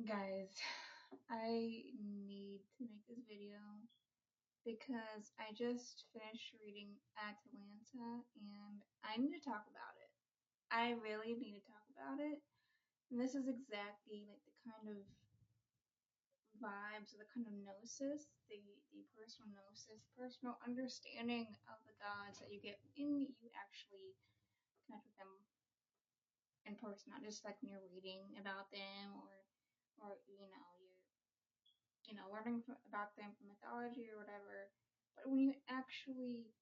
Guys, I need to make this video because I just finished reading Atalanta and I need to talk about it. I really need to talk about it. And this is exactly like the kind of vibes or the kind of gnosis, the personal gnosis, personal understanding of the gods that you get when you actually connect with them in person, not just like when you're reading about them or you're learning about them from mythology or whatever. But when you actually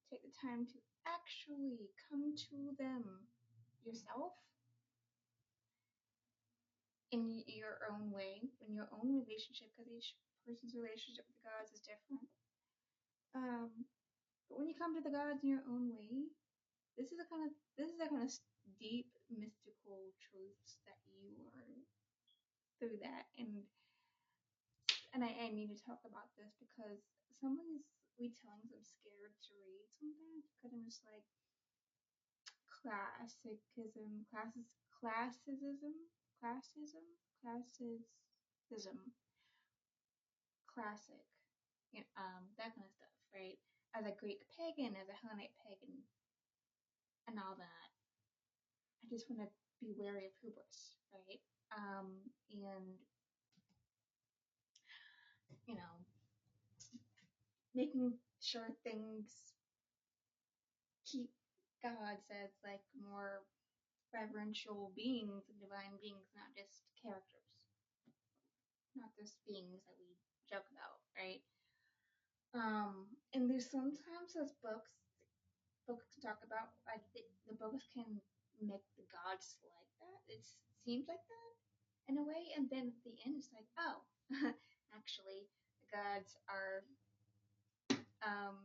take the time to actually come to them yourself in your own way, in your own relationship, because each person's relationship with the gods is different. But when you come to the gods in your own way, this is the kind of deep mystical truths that you learn through that, and I need to talk about this because some of these retellings I'm scared to read sometimes because I'm just like classicism, classism, classicism, classic, that kind of stuff, right? As a Greek pagan, as a Hellenite pagan, and all that. I just want to be wary of hubris, right? And you know, making sure things keep gods as like more reverential beings and divine beings, not just characters, not just beings that we joke about, right? And there's sometimes those books talk about like the books can make the gods like that. It seems like that in a way, and then at the end it's like, oh, actually the gods are um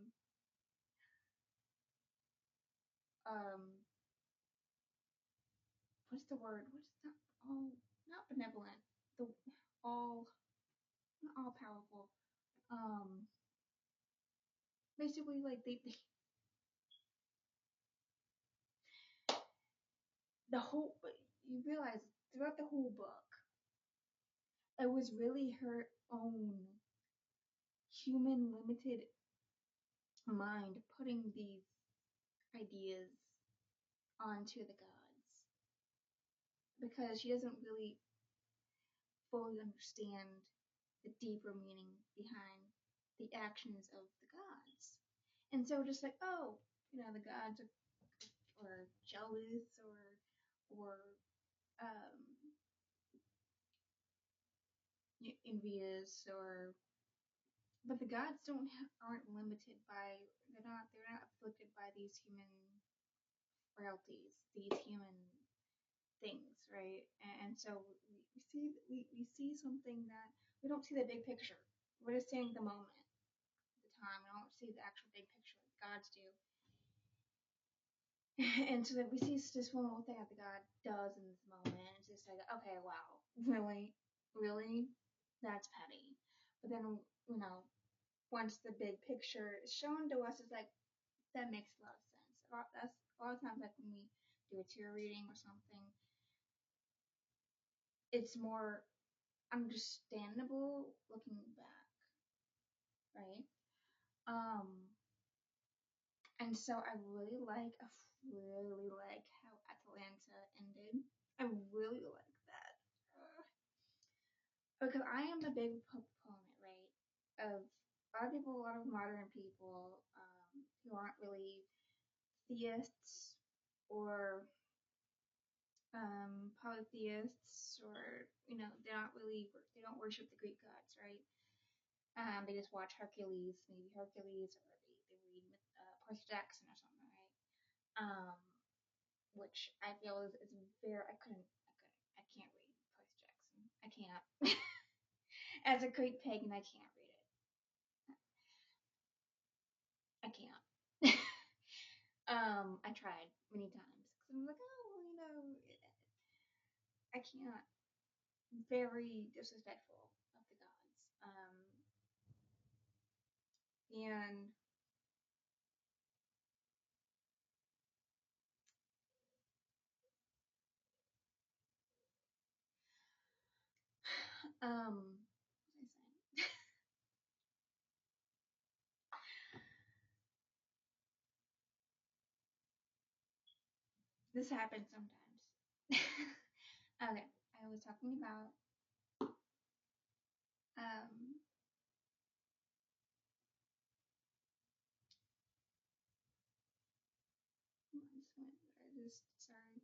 um what's the word? What's the all not benevolent, the all not all powerful. Um, basically like they the whole you realize throughout the whole book it was really her own human limited mind putting these ideas onto the gods because she doesn't really fully understand the deeper meaning behind the actions of the gods. And so just like, oh, the gods are jealous or um envious or but the gods aren't limited by they're not afflicted by these human frailties, these human things, right? And so we see something that we don't see the big picture. We're just seeing the moment, the time. We don't see the actual big picture like gods do. And so that we see this one little thing that the god does in this moment. It's just like, okay, wow, really, really, that's petty. But then once the big picture is shown to us, it's like that makes a lot of sense. That's a lot of times like when we do a tarot reading or something, it's more understandable looking back, right? Um, and so I really like how Atalanta ended. I really like that. Because I am a big proponent, right, of a lot of people, a lot of modern people who aren't really theists or polytheists or they don't worship the Greek gods, right? They just watch Hercules, maybe Hercules, or they read Percy Jackson or something, right? Um, which I feel is very I can't read Percy Jackson. I can't. As a Greek pagan, I can't read it. I can't. I tried many times because I'm like, oh, I can't. Very disrespectful of the gods. And What was I saying? This happens sometimes. Okay, I was talking about um I just sorry.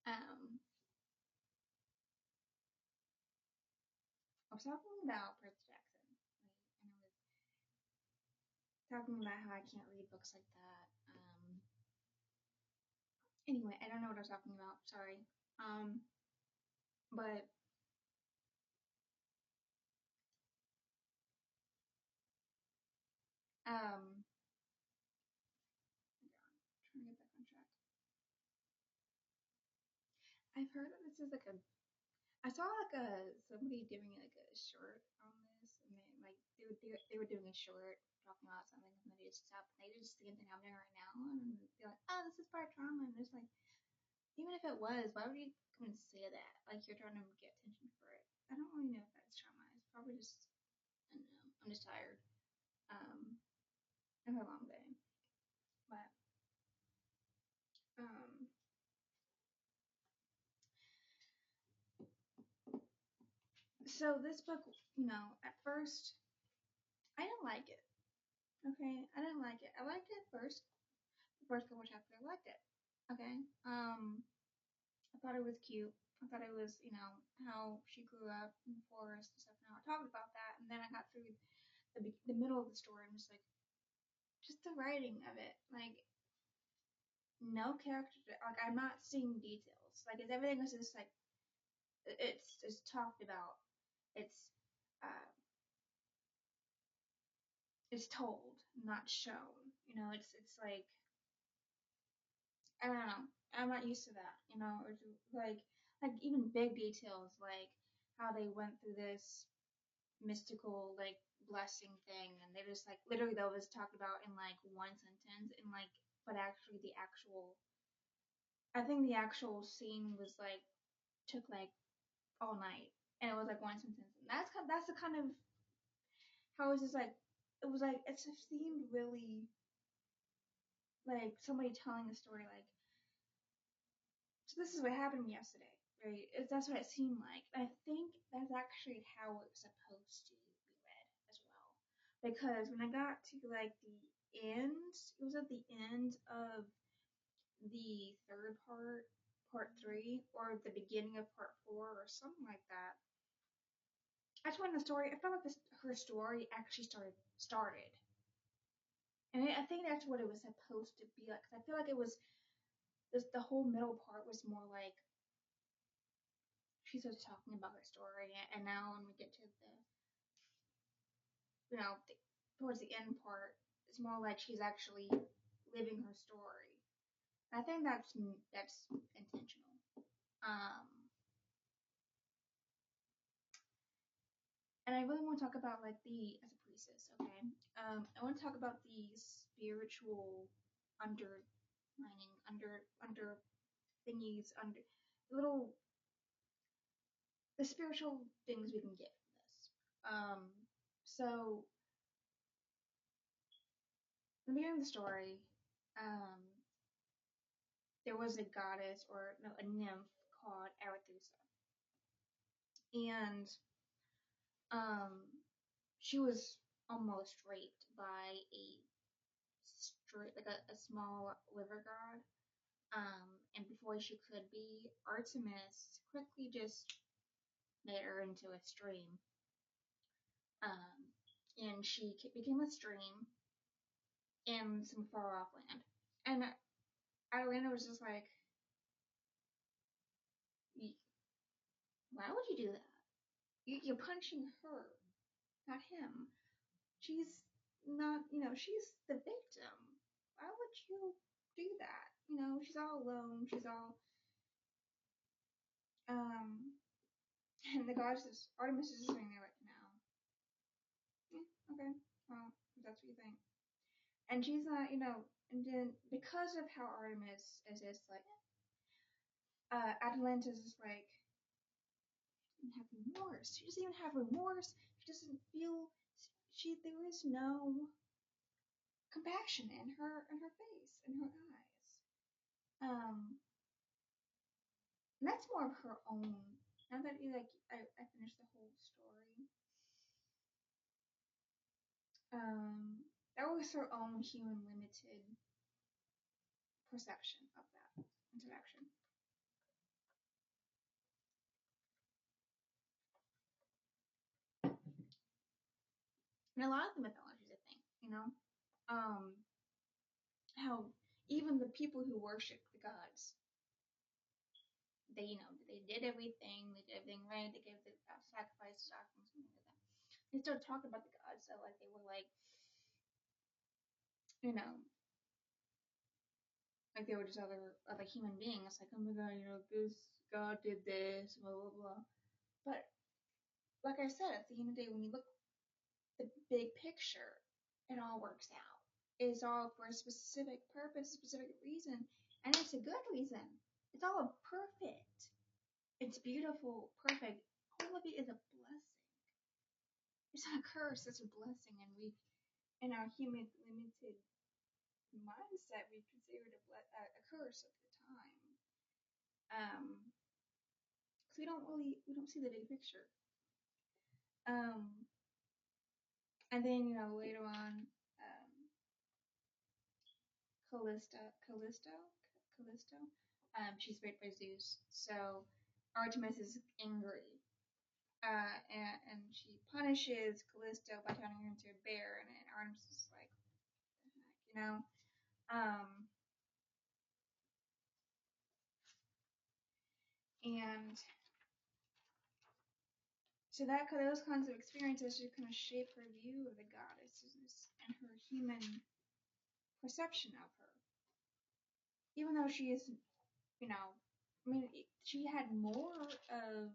um I was talking about Percy Jackson, right? And I was talking about how I can't read books like that. Anyway, I don't know what I was talking about. Sorry. But um, trying to get back on track. I've heard that this is like a. I saw like a somebody doing like a short on this, and they were doing a short talking about something, and they just stopped. And they did the same thing I'm doing right now, and they're like, "Oh, this is part trauma," and it's like, even if it was, why would you come and say that? Like you're trying to get attention for it. I don't really know if that's trauma. It's probably just I don't know. I'm just tired. I've had a long day, but um, so this book, at first I didn't like it. Okay, I didn't like it. I liked it first. The first couple chapters, I liked it. Okay. I thought it was cute. I thought it was, how she grew up in the forest and stuff. And how I talked about that, and then I got through the middle of the story and was like, just the writing of it, like no character, like I'm not seeing details. Like it's everything is just like it's talked about. It's uh, it's told, not shown. It's like I don't know. I'm not used to that. Or like even big details like how they went through this mystical like blessing thing, and they just like literally that was talked about in like one sentence, and like but actually the actual I think the actual scene was like took like all night, and it was like one sentence, and that's the kind of how it's just like it was like it just seemed really like somebody telling a story like so this is what happened yesterday, right? That's what it seemed like. I think that's actually how it's supposed to be read as well, because when I got to like the end, it was at the end of the third part three, or the beginning of part four, or something like that. That's when the story. I felt like her story actually started, and I think that's what it was supposed to be like. Cause I feel like it was the whole middle part was more like she's just talking about her story, and now when we get to the towards the end part, it's more like she's actually living her story. I think that's intentional. Um, and I really want to talk about like the as a priestess, okay? I want to talk about the spiritual underlining, under thingies, under little the spiritual things we can get from this. So in the beginning of the story, um, there was a goddess or no, a nymph called Arethusa, and um, she was almost raped by a like a small river god. And before she could be, Artemis quickly just made her into a stream. Um, and she became a stream in some far off land. And Atalanta was just like, why would you do that? You're punching her, not him. She's not, she's the victim. Why would you do that? She's all alone. She's all, um, and the goddess Artemis is just sitting there like, no. Yeah, okay. Well, if that's what you think. And she's not, and then because of how Artemis is just like, Atalanta's just like, even have remorse. She doesn't even have remorse. She doesn't feel. There is no compassion in her face, in her eyes. And that's more of her own. Now that I finished the whole story, that was her own human limited perception of that interaction. And a lot of the mythologies, I think, how even the people who worship the gods, they did everything, right, they gave the sacrifices, offerings, something like that. They still talk about the gods, so like they were you know, like they were just other human beings. Like, oh my god, this god did this, blah blah blah. But like I said, at the end of the day, when you look at the big picture, it all works out. It's all for a specific purpose, specific reason, and it's a good reason. It's all perfect. It's beautiful, perfect. All of it is a blessing. It's not a curse. It's a blessing, and in our human limited mindset, we consider it a curse at the time. Because we don't see the big picture. And then later on, Callisto, she's raped by Zeus. So Artemis is angry, and she punishes Callisto by turning her into a bear, and Artemis is like, you know, and so those kinds of experiences just kind of shape her view of the goddesses and her human perception of her. Even though she is, she had more of,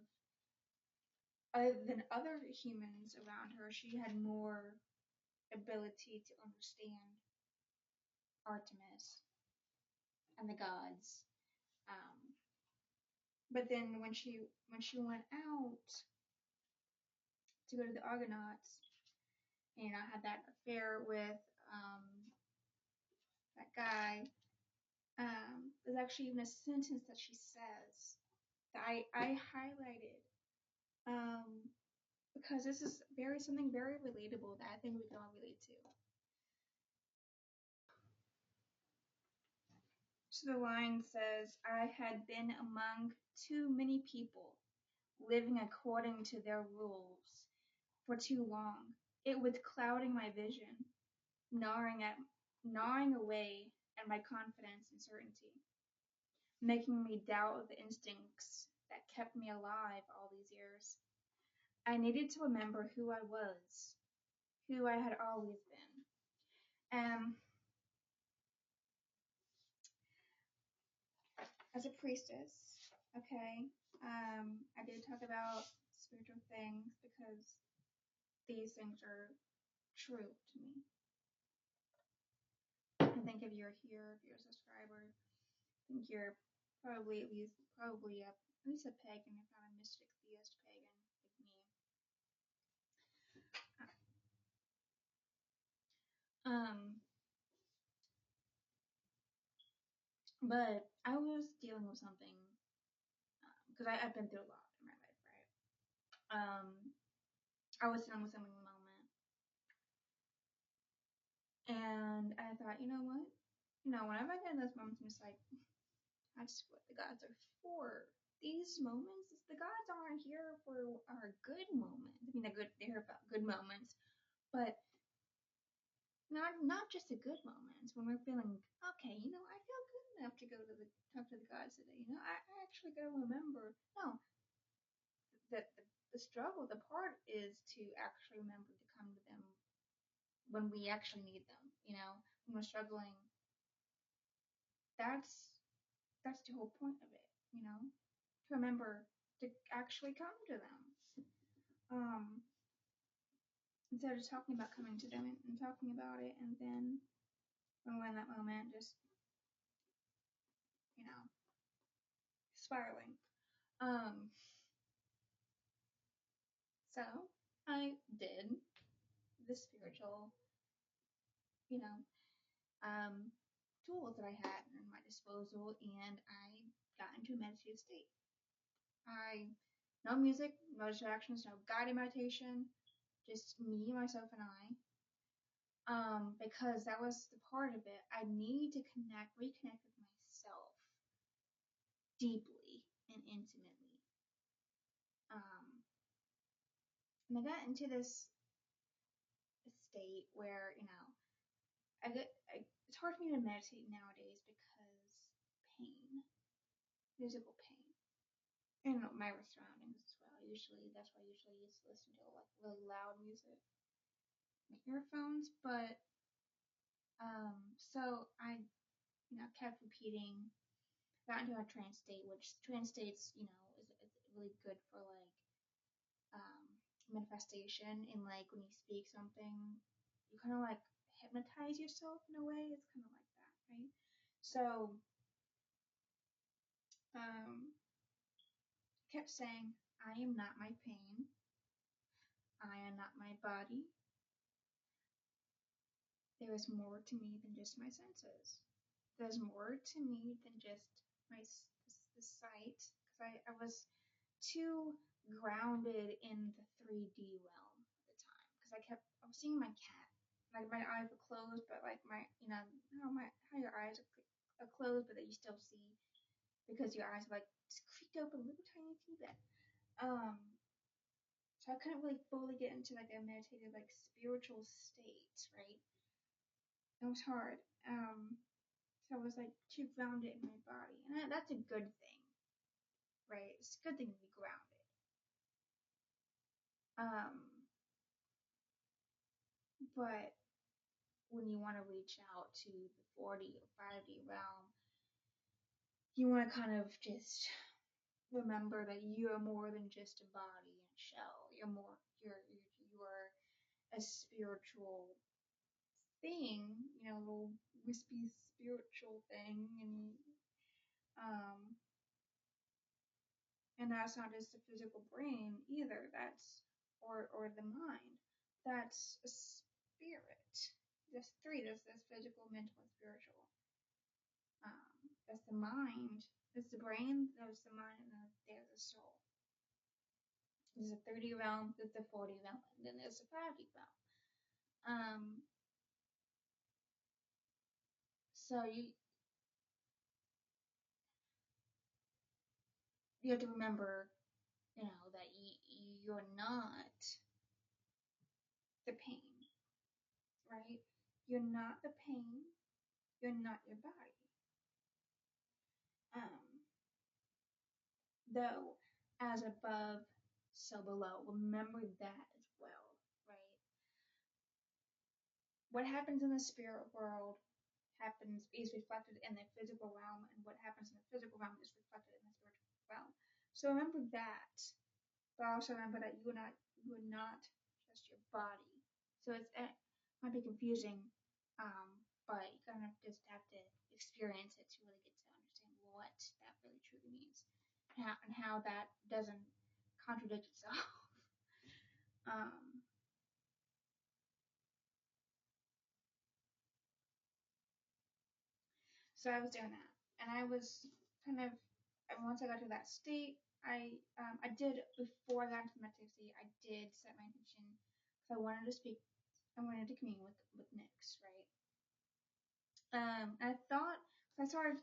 than other humans around her, she had more ability to understand Artemis and the gods. But then when she went out to go to the Argonauts, had that affair with that guy. There's actually even a sentence that she says that I highlighted because this is something very relatable that I think we can all relate to. So the line says, "I had been among too many people, living according to their rules, for too long. It was clouding my vision, gnawing away at my confidence and certainty, making me doubt the instincts that kept me alive all these years. I needed to remember who I was, who I had always been. As a priestess, okay, I did talk about spiritual things because these things are true to me. I think if you're here, if you're a subscriber, I think you're probably at least a pagan, if not a mystic theist pagan like me. But I was dealing with something because I've been through a lot in my life, right? I was dealing with something in the moment, and I thought, you know what? Whenever I get in those moments, I'm just like, that's what the gods are for. These moments, the gods aren't here for our good moments. I mean, they're about good moments, but not just the good moments when we're feeling okay. I feel good enough to talk to the gods today. I actually gotta remember. No, the struggle, the part is to actually remember to come to them when we actually need them. When we're struggling. That's the whole point of it. To remember to actually come to them. Instead of just talking about coming to them and talking about it, and then when we're in that moment, just spiraling. So I did the spiritual, you know, um, tools that I had in my disposal, and I got into a meditative state. I no music, no distractions, no guided meditation, just me, myself, and I. Because that was the part of it. I need to reconnect with myself deeply and intimately. Um, and I got into this state where it's hard for me to meditate nowadays because pain, physical pain, and my surroundings as well. Usually, that's why I usually used to listen to like really loud music, my earphones. But so I kept repeating. Got into a trance state, which trance states is really good for like um, manifestation. And like when you speak something, you kind of like hypnotize yourself in a way. It's kind of like that, right? So um, kept saying, I am not my pain. I am not my body. There is more to me than just my senses. There's more to me than just the sight. Because I was too grounded in the 3D realm at the time. Because I was seeing my cat. Like my eyes were closed, but like how your eyes are closed, but that you still see because your eyes are like just creaked open a little tiny bit. Um, So I couldn't really fully get into like a meditative, like spiritual state, right? It was hard. So I was like too grounded in my body, and that's a good thing, right? It's a good thing to be grounded. Um, but when you want to reach out to the 4D or 5D realm, you want to kind of just remember that you are more than just a body and shell. You're a spiritual thing, a little wispy spiritual thing, um, and that's not just the physical brain either. Or the mind. That's a spirit. There's three. There's physical, mental, and spiritual. That's the mind. There's the brain. There's the mind, and then there's the soul. There's a 3D realm. There's the 4D realm, and then there's the 5D realm. So you have to remember, that you're not the pain, right? You're not the pain. You're not your body. Um, though, as above, so below. Remember that as well, right? What happens in the spirit world is reflected in the physical realm, and what happens in the physical realm is reflected in the spiritual realm. So remember that, but also remember that you are not just your body. So it might be confusing, but you kind of just have to experience it to really get to understand what that really truly means, and how that doesn't contradict itself. um, so I was doing that, and I was kind of, and once I got to that state, I did, before I got into the meditative state, I did set my intention because I wanted to commune with Nyx, right? I thought, I started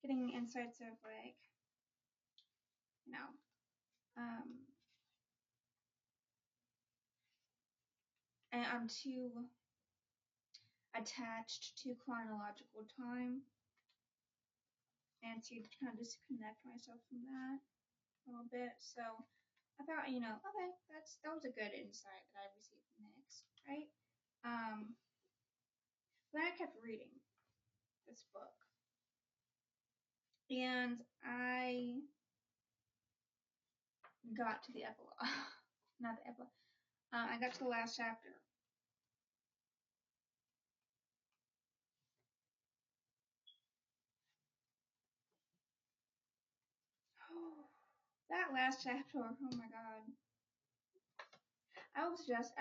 getting insights of like, you know, um, and I'm too attached to chronological time, and to kind of disconnect myself from that a little bit. So I thought, okay, that was a good insight that I received from Nyx, right? Um, then I kept reading this book, and I got to the epilogue. Not the epilogue. I got to the last chapter. That last chapter, oh my god. I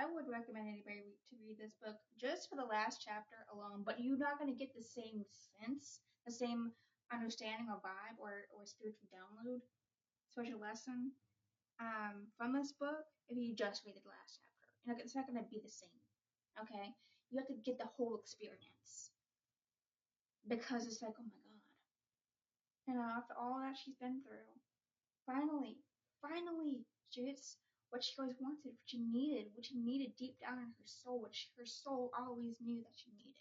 would recommend anybody to read this book just for the last chapter alone, but you're not going to get the same sense, the same understanding or vibe or spiritual download, spiritual lesson from this book if you just read the last chapter. You know, it's not going to be the same. Okay? You have to get the whole experience because it's like, oh my god. You know, after all that she's been through, finally, she gets what she always wanted, what she needed deep down in her soul, which her soul always knew that she needed.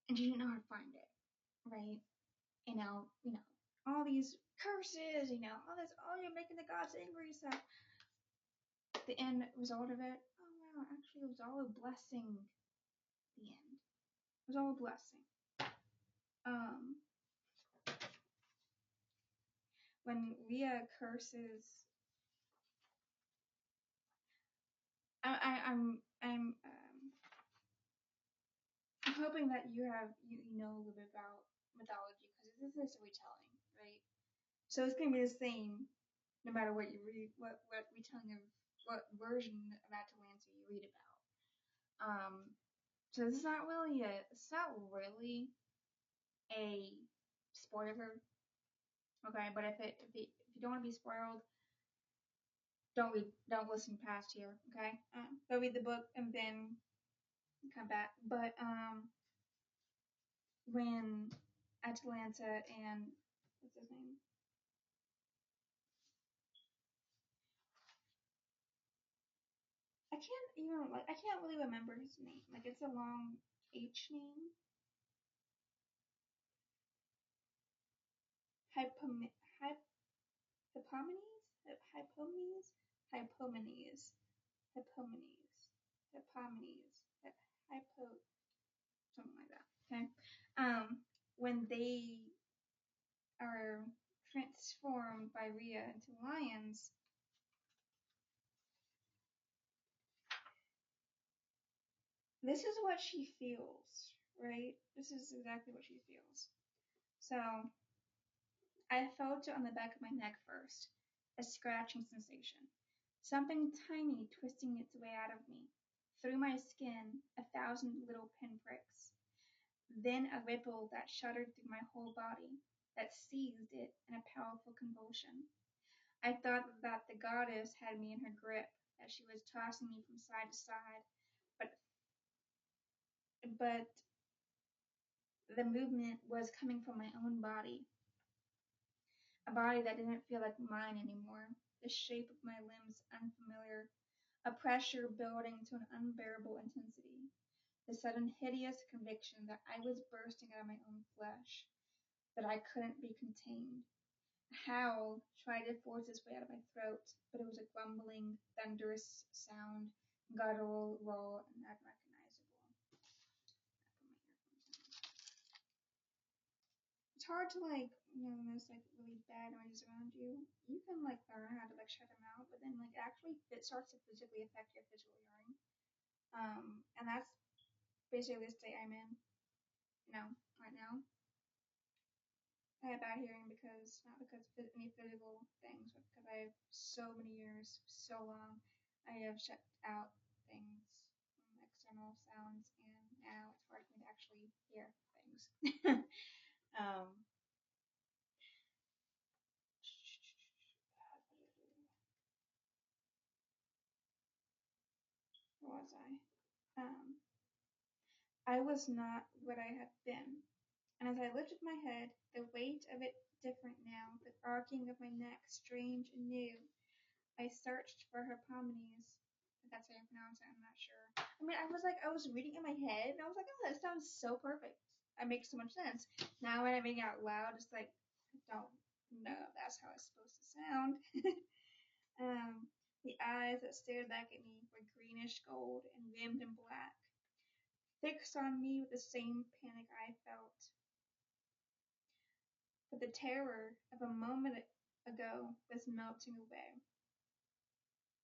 And she didn't know how to find it, right? All these curses, all this, oh, you're making the gods angry stuff. The end result of it, oh wow, actually it was all a blessing. The end. It was all a blessing. Um, when Leah curses, I'm hoping that you know a little bit about mythology because this is a retelling, right? So it's gonna be the same no matter what you read, what retelling of what version of Atalanta you read about. So this is not really a spoiler, okay? But if you don't want to be spoiled, don't listen past here, okay? Go read the book and then come back. But when Atalanta and what's his name? I can't really remember his name. Like it's a long H name. Hypom Hyp Hypomenes Hypomenes Hypomenes Hypomenes Hypo something like that. Okay. When they are transformed by Rhea into lions, this is what she feels, right? This is exactly what she feels. So I felt it on the back of my neck first, a scratching sensation. Something tiny twisting its way out of me, through my skin, 1,000 little pinpricks. Then a ripple that shuddered through my whole body, that seized it in a powerful convulsion. I thought that the goddess had me in her grip, that she was tossing me from side to side, but the movement was coming from my own body, a body that didn't feel like mine anymore, the shape of my limbs unfamiliar, a pressure building to an unbearable intensity, the sudden hideous conviction that I was bursting out of my own flesh, that I couldn't be contained. A howl tried to force its way out of my throat, but it was a grumbling, thunderous sound, guttural, raw, and unrecognizable. It's hard to when there's really bad noises around you, you can learn how to shut them out, but then actually it starts to physically affect your visual hearing. And that's basically the state I'm in, right now. I have bad hearing because not because of any physical things, but because I have so many years, so long, I have shut out things from external sounds, and now it's hard for me to actually hear things. um, where was I? I was not what I had been, and as I lifted my head, the weight of it different now, the arcing of my neck strange and new. I searched for Hippomenes. If that's how you pronounce it, I'm not sure. I mean, I was reading in my head, and I was like, oh, that sounds so perfect. It makes so much sense. Now when I'm reading out loud, it's like, I don't know if that's how it's supposed to sound. The eyes that stared back at me were greenish gold and rimmed in black, fixed on me with the same panic I felt. But the terror of a moment ago was melting away.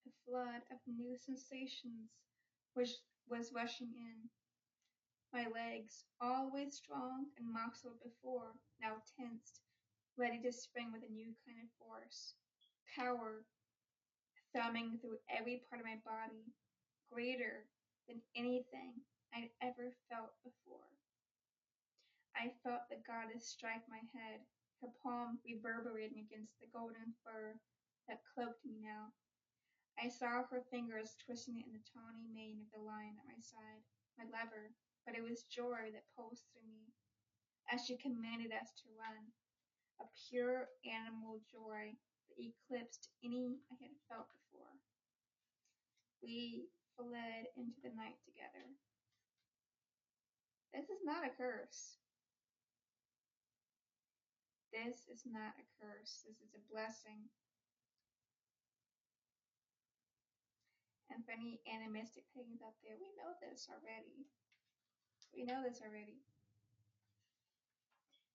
A flood of new sensations which was rushing in. My legs, always strong and muscled before, now tensed, ready to spring with a new kind of force. Power thumbing through every part of my body, greater than anything I'd ever felt before. I felt the goddess strike my head, her palm reverberating against the golden fur that cloaked me now. I saw her fingers twisting in the tawny mane of the lion at my side, my lever, but it was joy that pulsed through me as she commanded us to run, a pure animal joy that eclipsed any I had felt before. We fled into the night together. This is not a curse. This is not a curse. This is a blessing. And for any animistic pagans out there, we know this already. We know this already.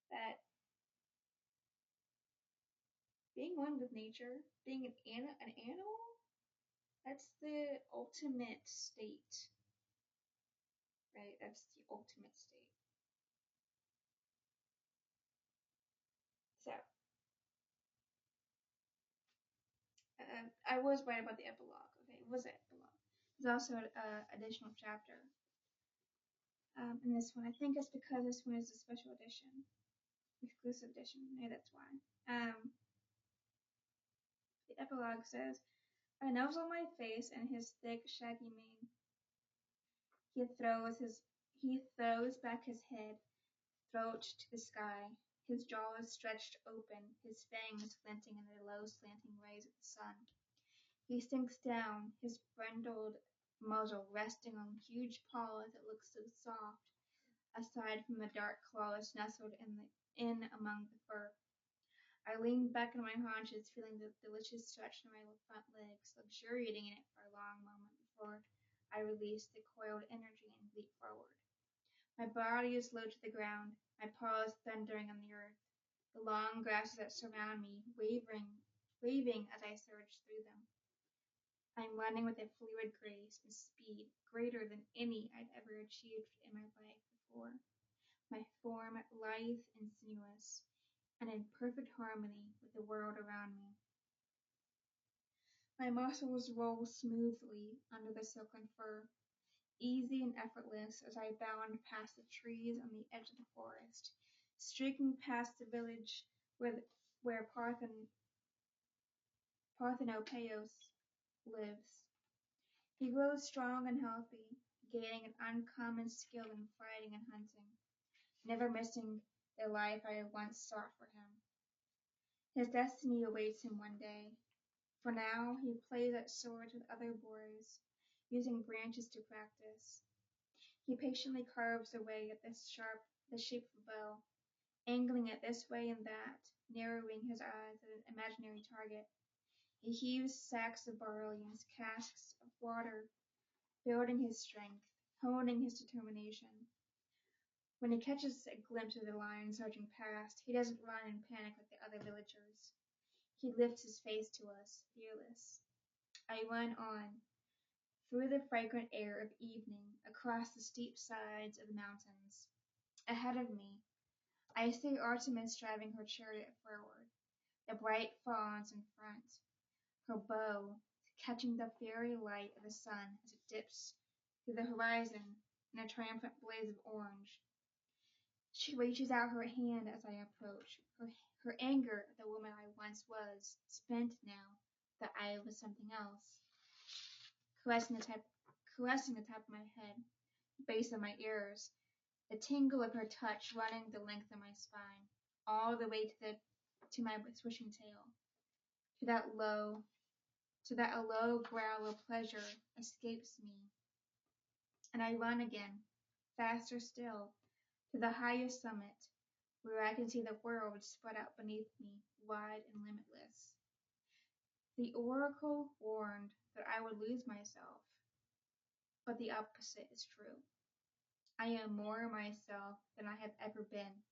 That being one with nature, being an animal, that's the ultimate state. Right? That's the ultimate state. So, I was right about the epilogue. Okay, it was an epilogue. There's also an additional chapter in this one. I think it's because this one is a special edition, exclusive edition. Maybe that's why. The epilogue says, "A nose on my face and his thick, shaggy mane. He throws back his head, throat to the sky. His jaws stretched open, his fangs glinting in the low slanting rays of the sun. He sinks down, his brindled muzzle resting on huge paws that look so soft, aside from the dark claws nestled in among the fur. I leaned back on my haunches, feeling the delicious stretch in my front legs, luxuriating in it for a long moment before I released the coiled energy and leaped forward. My body is low to the ground, my paws thundering on the earth, the long grasses that surround me waving as I surge through them. I am running with a fluid grace and speed greater than any I'd ever achieved in my life before, my form lithe and sinuous, and in perfect harmony with the world around me. My muscles roll smoothly under the silken fur, easy and effortless as I bound past the trees on the edge of the forest, streaking past the village where Parthenopeus lives. He grows strong and healthy, gaining an uncommon skill in fighting and hunting, never missing the life I once sought for him. His destiny awaits him one day. For now, he plays at swords with other boys, using branches to practice. He patiently carves away at the shape of a bow, angling it this way and that, narrowing his eyes at an imaginary target. He heaves sacks of barley and casks of water, building his strength, honing his determination. When he catches a glimpse of the lion surging past, he doesn't run in panic like the other villagers. He lifts his face to us, fearless. I run on, through the fragrant air of evening, across the steep sides of the mountains. Ahead of me, I see Artemis driving her chariot forward, the bright fawns in front, her bow catching the fiery light of the sun as it dips through the horizon in a triumphant blaze of orange. She reaches out her hand as I approach, her anger at the woman I once was, spent now that I was something else, caressing the top of my head, base of my ears, the tingle of her touch running the length of my spine, all the way to my swishing tail, to that a low growl of pleasure escapes me, and I run again, faster still, to the highest summit, where I can see the world spread out beneath me, wide and limitless. The oracle warned that I would lose myself, but the opposite is true. I am more myself than I have ever been.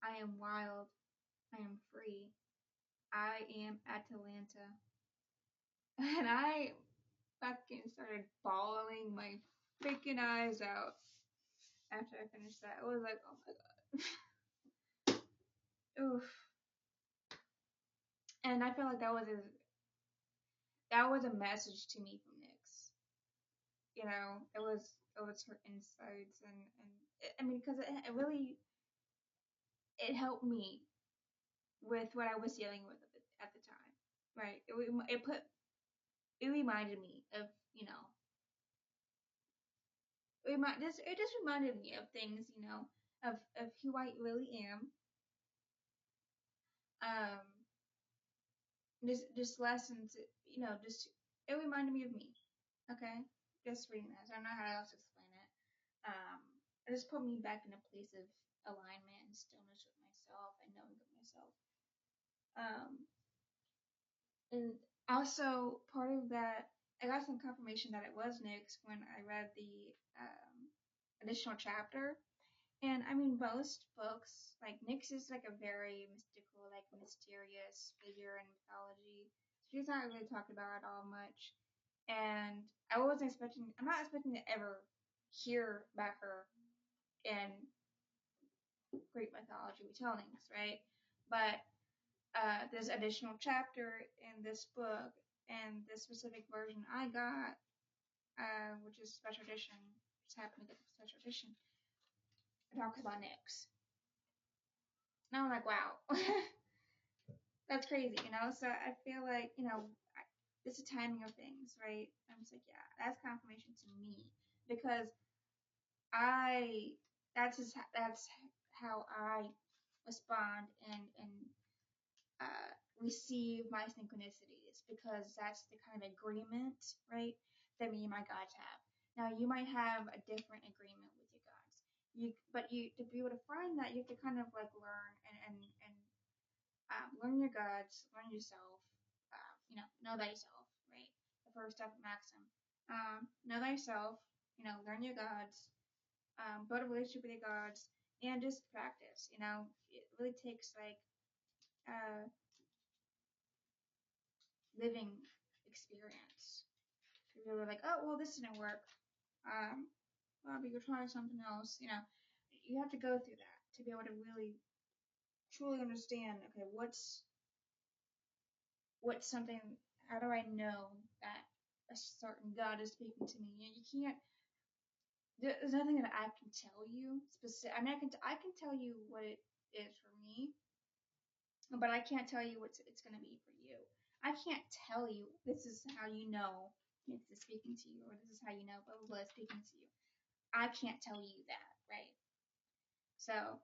I am wild. I am free. I am Atalanta. And I fucking started bawling my freaking eyes out after I finished that. I was like, oh my god. Oof. And I feel like that was a message to me from Nyx. It was her insights and I mean because it really it helped me with what I was dealing with at the time, right? It reminded me of it just reminded me of things, of who I really am. Um, just lessons, just it reminded me of me. Okay, just reading this, I don't know how else to explain it. Um, it just put me back in a place of alignment and stillness with myself and knowing of myself. Um, and also part of that, I got some confirmation that it was Nyx when I read the additional chapter. And I mean, most books, like Nyx is like a very mystical, like mysterious figure in mythology. She's not really talked about at all much. And I'm not expecting to ever hear about her in Greek mythology retellings, right? But this additional chapter in this book and this specific version I got, which is special edition, just happened to get the special edition, it talks about Nyx. And I'm like, wow, that's crazy, So I feel like, it's a timing of things, right? I'm just like, yeah, that's confirmation to me because I, that's how I respond and receive my synchronicities because that's the kind of agreement, right, that me and my gods have. Now you might have a different agreement with your gods. But to be able to find that, you have to kind of like learn and learn your gods, learn yourself, know thyself, right? The first step maxim. Know thyself, learn your gods, build a relationship with your gods, and just practice. It really takes like living experience. People were like, oh, well, this didn't work. Well, but you're trying something else. You have to go through that to be able to really, truly understand. Okay, what's something? How do I know that a certain God is speaking to me? You can't. There's nothing that I can tell you specific. I mean, I can tell you what it is for me, but I can't tell you what it's going to be for you. I can't tell you this is how you know it's speaking to you, or this is how you know blah blah blah is speaking to you. I can't tell you that, right? So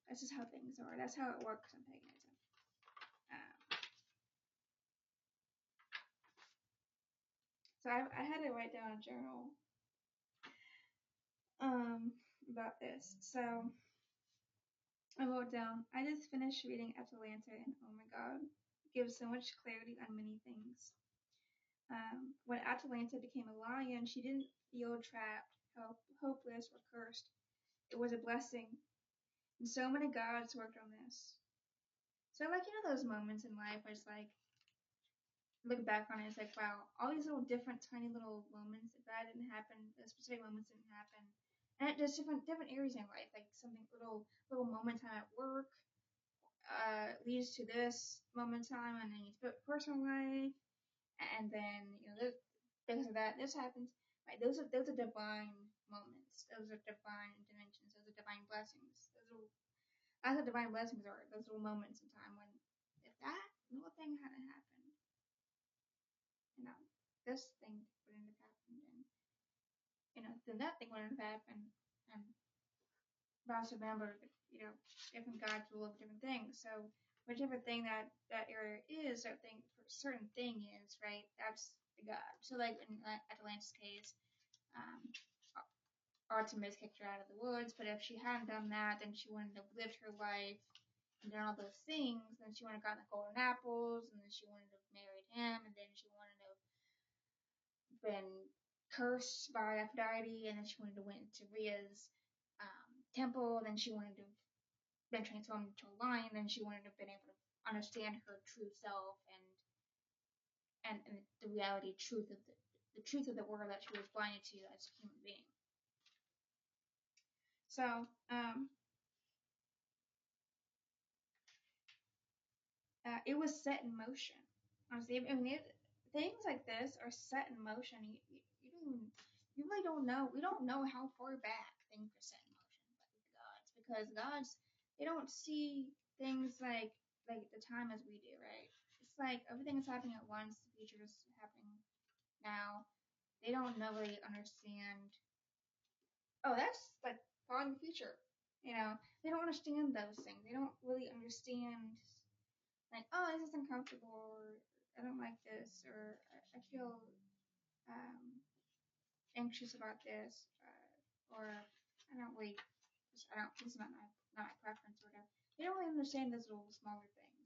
that's just how things are. That's how it works in paganism. Um, so I had to write down a journal about this. So I wrote down, I just finished reading Atalanta, and oh my god, it gives so much clarity on many things. When Atalanta became a lion, she didn't feel trapped, hopeless, or cursed. It was a blessing. And so many gods worked on this. So, like, those moments in life where it's like, look back on it, it's like, wow, all these little different, tiny little moments, if that didn't happen, those specific moments didn't happen. And it just different areas in life, like something little moment time at work, leads to this moment in time, and then you put personal life, and then because of that, this happens. Right? Those are divine moments. Those are divine dimensions. Those are divine blessings. That's what divine blessings are. Those little moments in time when, if that little thing hadn't happened, this thing wouldn't have happened, and then that thing wouldn't have happened, and but also remember that different gods will love different things. So whichever thing that area is, that thing for a certain thing is, right? That's the god. So like in Atalanta's case, um, Artemis kicked her out of the woods, but if she hadn't done that, then she wouldn't have lived her life and done all those things. Then she wouldn't have gotten the golden apples, and then she wouldn't have married him, and then she wouldn't have been cursed by Aphrodite, and then she wouldn't have went into Rhea's temple, then she wouldn't have been transformed into a lion, then she wouldn't have been able to understand her true self and the reality the truth of the world that she was blinded to as a human being. So it was set in motion. Honestly, I mean, things like this are set in motion. You don't even, you really don't know. We don't know how far back things are set in motion, but with God's, because God's, they don't see things like the time as we do, right? It's like everything is happening at once. The future is happening now. They don't really understand. Oh, that's like far in the future. You know, they don't understand those things. They don't really understand like, oh, this is uncomfortable, or I don't like this, or I feel um, anxious about this, or I don't really, I don't, this is not my preference or whatever. They don't really understand those little smaller things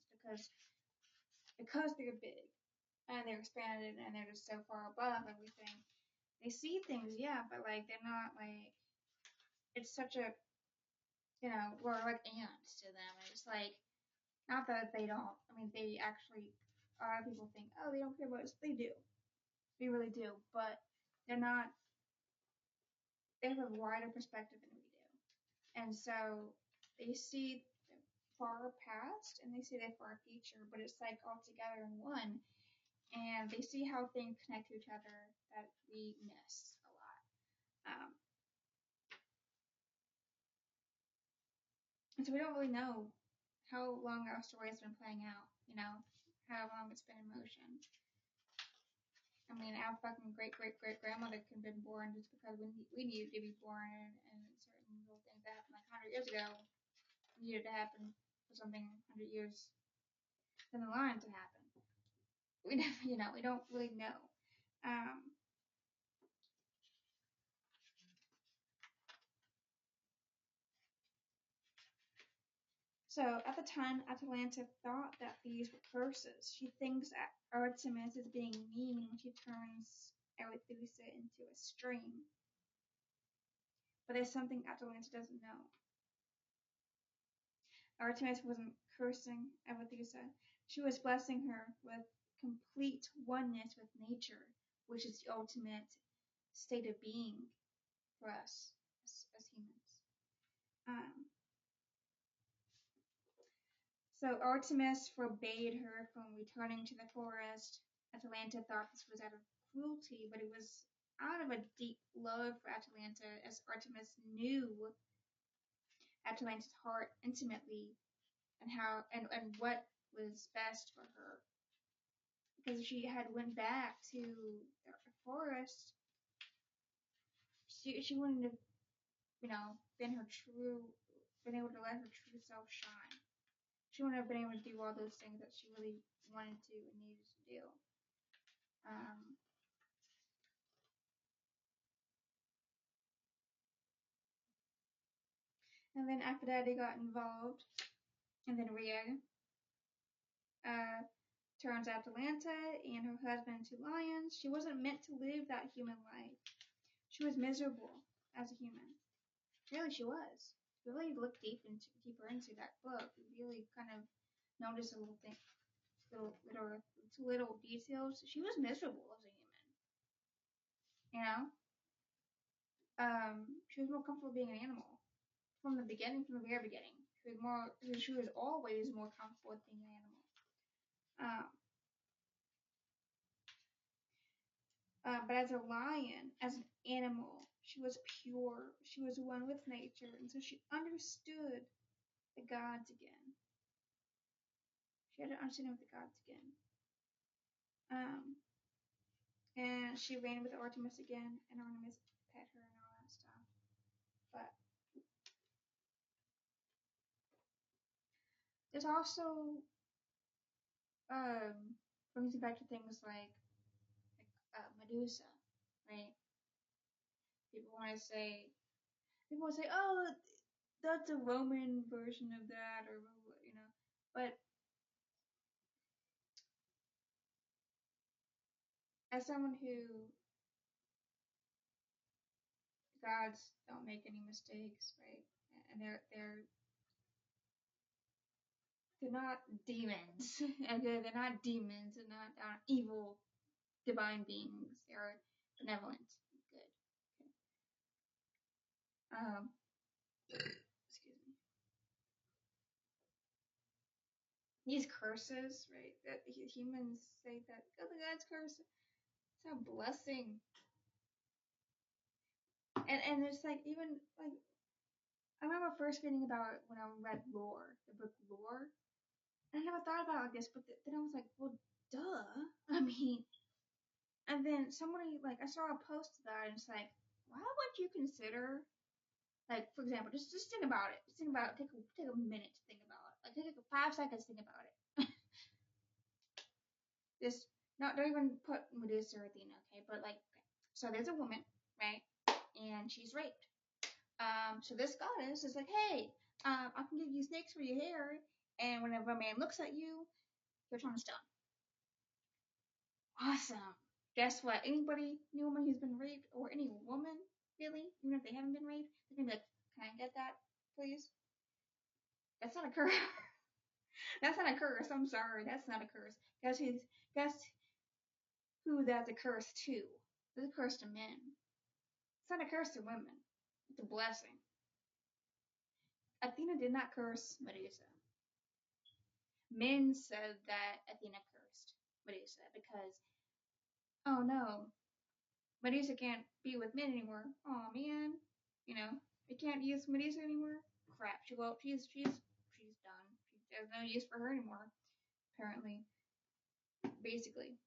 because they're big and they're expanded and they're just so far above everything. They see things, yeah, but like they're not like it's such a we're like ants to them. It's like not that they don't. I mean, they actually. A lot of people think, oh, they don't care about us. They do. They really do. But they're not. They have a wider perspective than we do, and so they see the far past and they see the far future. But it's like all together in one, and they see how things connect to each other that we miss a lot. And so we don't really know how long our story has been playing out. How long it's been in motion. I mean, our fucking great great great grandmother could have been born just because we needed to be born, and certain little things that happened like 100 years ago needed to happen for something 100 years down the line to happen. We never, we don't really know. Um, so at the time, Atalanta thought that these were curses. She thinks Artemis is being mean when she turns Arethusa into a stream. But there's something Atalanta doesn't know. Artemis wasn't cursing Arethusa. She was blessing her with complete oneness with nature, which is the ultimate state of being for us as humans. Um, so Artemis forbade her from returning to the forest. Atalanta thought this was out of cruelty, but it was out of a deep love for Atalanta, as Artemis knew Atalanta's heart intimately and what was best for her. Because if she had went back to the forest, she wouldn't have, been been able to let her true self shine. She wouldn't have been able to do all those things that she really wanted to and needed to do. Um, and then Aphrodite got involved, and then Rhea turns Atalanta and her husband into lions. She wasn't meant to live that human life. She was miserable as a human. Really, she was. If you really look deeper into that book, you really kind of notice a little thing, little details. She was miserable as a human. You know, she was more comfortable being an animal from the beginning, from the very beginning. She was always more comfortable with being an animal. Um, but as a lion, as an animal, she was pure. She was one with nature, and so she understood the gods again. She had an understanding of the gods again. And she ran with Artemis again, and Artemis pet her and all that stuff. But there's also brings me back to things like Medusa, right? People want to say, oh, that's a Roman version of that, or But as someone who gods don't make any mistakes, right? And they're not demons. Okay, they're not demons. They're not evil divine beings. They're benevolent, good. Excuse me. these curses, right? That humans say that, oh, the God's curse. It's a blessing. And it's like, even like, I remember first reading about it when I read Lore, the book Lore. And I never thought about this, but then I was like, well, duh. I mean, and then somebody, like, I saw a post about it, and it's like, why would you consider, like, for example, just think about it. Just think about it. Take a minute to think about it. Like, take 5 seconds to think about it. Just, not, don't even put Medusa or Athena, okay? But, like, okay. So there's a woman, right? And she's raped. So this goddess is like, hey, I can give you snakes for your hair, and whenever a man looks at you, you're turned to stone. Awesome. Guess what? Any woman who's been raped, or any woman, really, even if they haven't been raped, they're gonna be like, can I get that, please? That's not a curse. That's not a curse. I'm sorry. That's not a curse. Guess who that's a curse to? It's a curse to men. It's not a curse to women. It's a blessing. Athena did not curse Medusa. Men said that Athena cursed Medusa because, oh no, Medusa can't be with men anymore. Oh man, you know, they can't use Medusa anymore. Crap. She's done. There's no use for her anymore. Apparently, basically.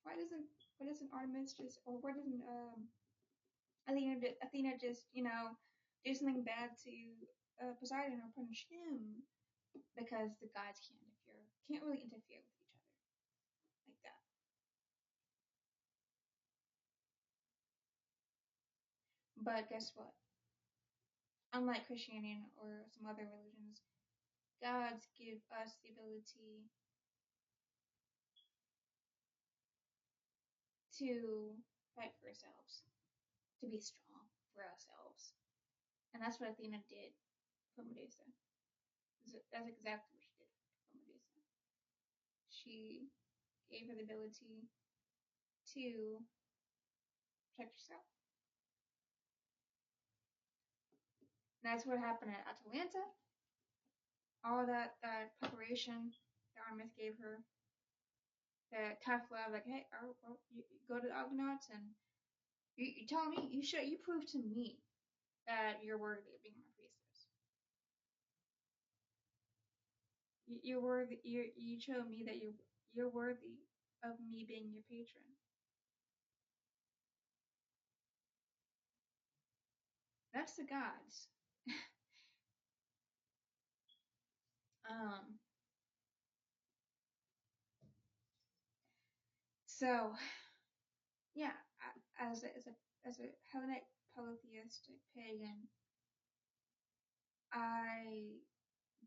why doesn't Artemis just, or why doesn't Athena just, do something bad to Poseidon or punish him, because the gods can't really interfere with each other like that. But guess what? Unlike Christianity or some other religions, gods give us the ability to fight for ourselves, to be strong for ourselves. And that's what Athena did for Medusa. That's exactly what she did for Medusa. She gave her the ability to protect herself. And that's what happened at Atalanta. All that preparation that Artemis gave her, the tough love, like, hey, well, you go to the Argonauts and you tell me, you prove to me that you're worthy of being my priestess. You're worthy. You show me that you're worthy of me being your patron. That's the gods. um. So yeah, as a Hellenic polytheistic pagan, I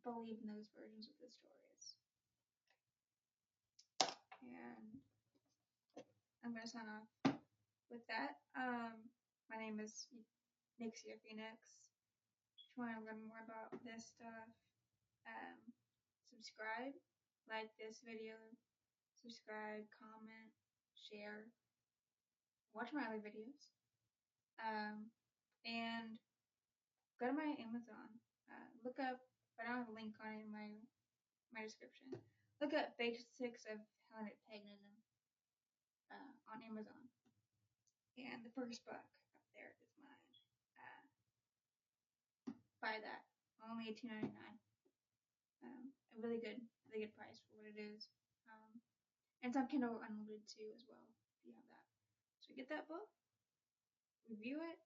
believe in those versions of the stories. And I'm gonna sign off with that. My name is Nixia Phoenix. If you want to learn more about this stuff, um, subscribe, like this video, subscribe, comment, share, watch my other videos, and go to my Amazon. Look up. I don't have a link on it in my description. Look up Basics of Hellenic Paganism on Amazon. And the first book up there is mine. Buy that. Only $18.99. A really good price for what it is. And some Kindle Unlimited too as well, if you have that. So get that book, review it.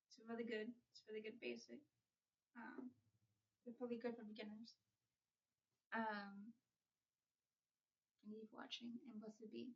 It's really good. It's really good basic. It's really good for beginners. And keep watching, and blessed be.